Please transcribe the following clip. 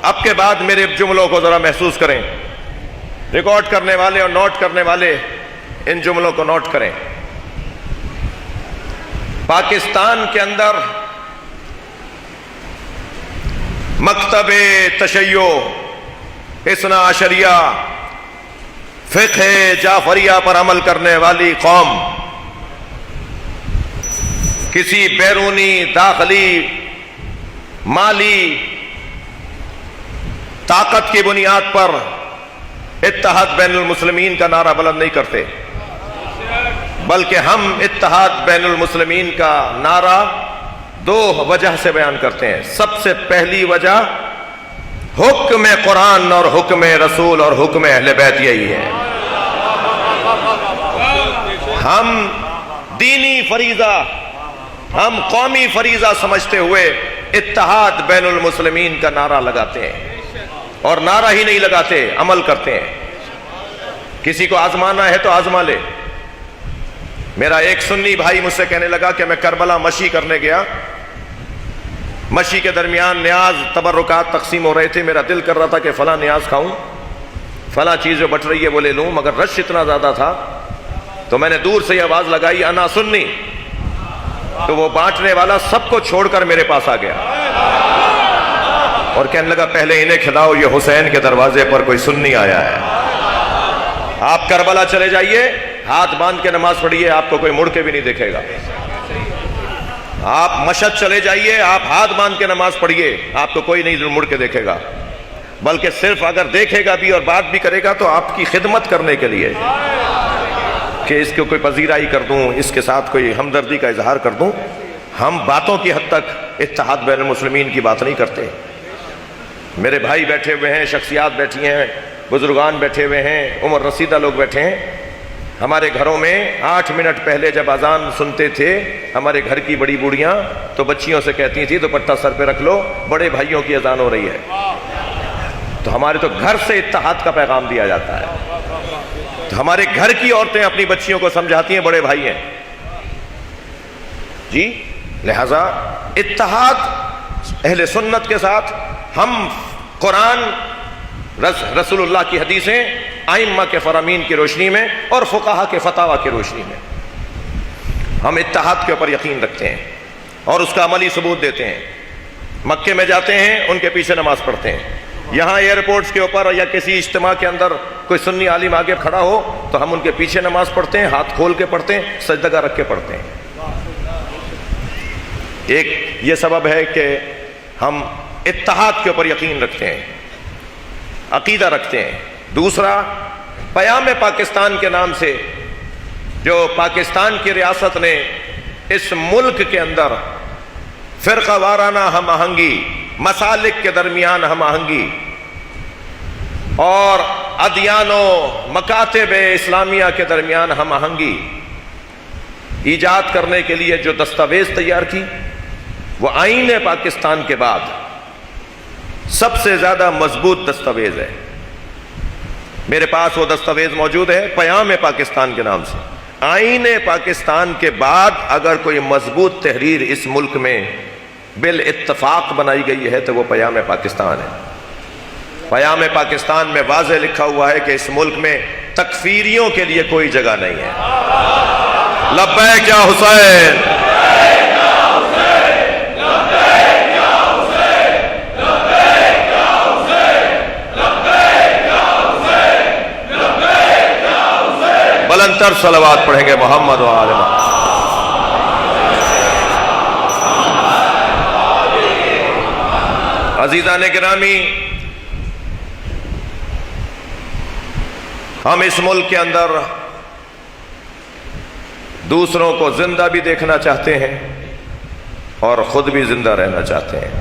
اب کے بعد میرے جملوں کو ذرا محسوس کریں، ریکارڈ کرنے والے اور نوٹ کرنے والے ان جملوں کو نوٹ کریں۔ پاکستان کے اندر مکتب تشیع اثنا عشریہ فقہ جعفریہ پر عمل کرنے والی قوم کسی بیرونی داخلی مالی طاقت کی بنیاد پر اتحاد بین المسلمین کا نعرہ بلند نہیں کرتے، بلکہ ہم اتحاد بین المسلمین کا نعرہ دو وجہ سے بیان کرتے ہیں۔ سب سے پہلی وجہ حکم قرآن اور حکم رسول اور حکم اہل بیت یہی ہے۔ ہم دینی فریضہ، ہم قومی فریضہ سمجھتے ہوئے اتحاد بین المسلمین کا نعرہ لگاتے ہیں، اور نعرہ ہی نہیں لگاتے، عمل کرتے ہیں۔ کسی کو آزمانا ہے تو آزما لے۔ میرا ایک سنی بھائی مجھ سے کہنے لگا کہ میں کربلا مشی کرنے گیا، مشی کے درمیان نیاز تبرکات تقسیم ہو رہے تھے، میرا دل کر رہا تھا کہ فلاں نیاز کھاؤں، فلاں چیز جو بٹ رہی ہے وہ لے لوں، مگر رش اتنا زیادہ تھا تو میں نے دور سے یہ آواز لگائی انا سنی، تو وہ بانٹنے والا سب کو چھوڑ کر میرے پاس آ گیا اور کہنے لگا پہلے انہیں کھلاؤ، یہ حسین کے دروازے پر کوئی سنی آیا ہے۔ آپ کربلا چلے جائیے، ہاتھ باندھ کے نماز پڑھیے، آپ کو کوئی مڑ کے بھی نہیں دیکھے گا۔ آپ مشہد چلے جائیے، آپ ہاتھ باندھ کے نماز پڑھیے، آپ کو کوئی نہیں مڑ کے دیکھے گا، بلکہ صرف اگر دیکھے گا بھی اور بات بھی کرے گا تو آپ کی خدمت کرنے کے لیے کہ اس کو کوئی پذیرائی کر دوں، اس کے ساتھ کوئی ہمدردی کا اظہار کر دوں۔ ہم باتوں کی حد تک اتحاد بین المسلمین کی بات نہیں کرتے۔ میرے بھائی بیٹھے ہوئے ہیں، شخصیات بیٹھی ہیں، بزرگان بیٹھے ہوئے ہیں، عمر رسیدہ لوگ بیٹھے ہیں۔ ہمارے گھروں میں 8 منٹ پہلے جب اذان سنتے تھے ہمارے گھر کی بڑی بوڑھیاں تو بچیوں سے کہتی تھی دوپٹہ سر پہ رکھ لو، بڑے بھائیوں کی اذان ہو رہی ہے۔ تو ہمارے تو گھر سے اتحاد کا پیغام دیا جاتا ہے۔ تو ہمارے گھر کی عورتیں اپنی بچیوں کو سمجھاتی ہیں بڑے بھائی ہیں جی۔ لہذا اتحاد اہل سنت کے ساتھ، ہم قرآن، رسول اللہ کی حدیثیں، ائمہ کے فرامین کی روشنی میں اور فقہا کے فتاوی کی روشنی میں ہم اتحاد کے اوپر یقین رکھتے ہیں اور اس کا عملی ثبوت دیتے ہیں۔ مکے میں جاتے ہیں، ان کے پیچھے نماز پڑھتے ہیں۔ یہاں ایئرپورٹس کے اوپر یا کسی اجتماع کے اندر کوئی سنی عالم آگے کھڑا ہو تو ہم ان کے پیچھے نماز پڑھتے ہیں، ہاتھ کھول کے پڑھتے ہیں، سجدگاہ رکھ کے پڑھتے ہیں۔ ایک یہ سبب ہے کہ ہم اتحاد کے اوپر یقین رکھتے ہیں، عقیدہ رکھتے ہیں۔ دوسرا، پیام پاکستان کے نام سے جو پاکستان کی ریاست نے اس ملک کے اندر فرقہ وارانہ ہم آہنگی، مسالک کے درمیان ہم آہنگی اور ادیان و مکاتب اسلامیہ کے درمیان ہم آہنگی ایجاد کرنے کے لیے جو دستاویز تیار کی، وہ آئین پاکستان کے بعد سب سے زیادہ مضبوط دستاویز ہے۔ میرے پاس وہ دستاویز موجود ہے پیام پاکستان کے نام سے۔ آئین پاکستان کے بعد اگر کوئی مضبوط تحریر اس ملک میں بالاتفاق بنائی گئی ہے تو وہ پیام پاکستان ہے۔ پیام پاکستان میں واضح لکھا ہوا ہے کہ اس ملک میں تکفیریوں کے لیے کوئی جگہ نہیں ہے۔ لبیک یا حسین، بلند تر صلوات پڑھیں گے محمد و آل محمد۔ عزیزان گرامی، ہم اس ملک کے اندر دوسروں کو زندہ بھی دیکھنا چاہتے ہیں اور خود بھی زندہ رہنا چاہتے ہیں۔